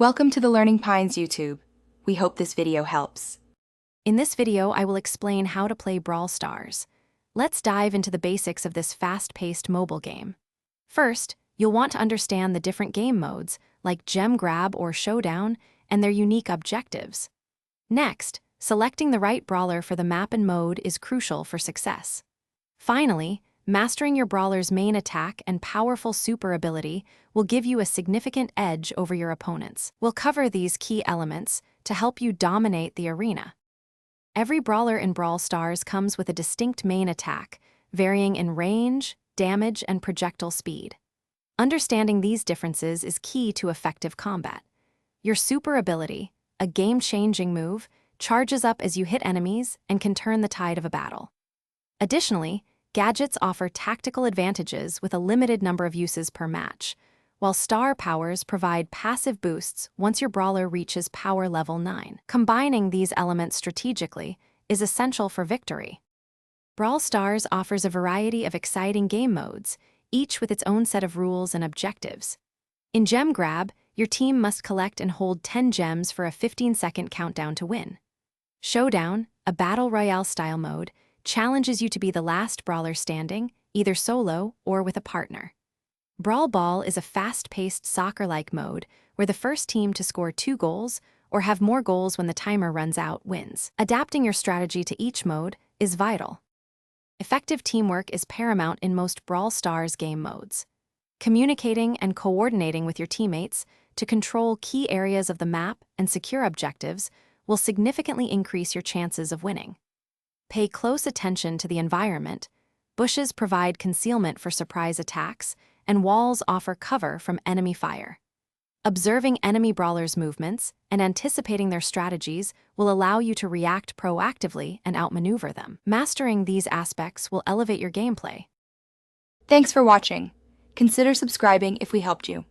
Welcome to the Learning Pines YouTube. We hope this video helps. In this video, I will explain how to play Brawl Stars. Let's dive into the basics of this fast-paced mobile game. First, you'll want to understand the different game modes, like Gem Grab or Showdown, and their unique objectives. Next, selecting the right brawler for the map and mode is crucial for success. Finally, mastering your brawler's main attack and powerful super ability will give you a significant edge over your opponents. We'll cover these key elements to help you dominate the arena. Every brawler in Brawl Stars comes with a distinct main attack, varying in range, damage, and projectile speed. Understanding these differences is key to effective combat. Your super ability, a game-changing move, charges up as you hit enemies and can turn the tide of a battle. Additionally, gadgets offer tactical advantages with a limited number of uses per match, while star powers provide passive boosts once your brawler reaches power level 9. Combining these elements strategically is essential for victory. Brawl Stars offers a variety of exciting game modes, each with its own set of rules and objectives. In Gem Grab, your team must collect and hold 10 gems for a 15-second countdown to win. Showdown, a battle royale-style mode, challenges you to be the last brawler standing, either solo or with a partner. Brawl Ball is a fast-paced soccer-like mode where the first team to score 2 goals or have more goals when the timer runs out wins. Adapting your strategy to each mode is vital. Effective teamwork is paramount in most Brawl Stars game modes. Communicating and coordinating with your teammates to control key areas of the map and secure objectives will significantly increase your chances of winning. Pay close attention to the environment. Bushes provide concealment for surprise attacks, and walls offer cover from enemy fire. Observing enemy brawlers' movements and anticipating their strategies will allow you to react proactively and outmaneuver them. Mastering these aspects will elevate your gameplay. Thanks for watching. Consider subscribing if we helped you.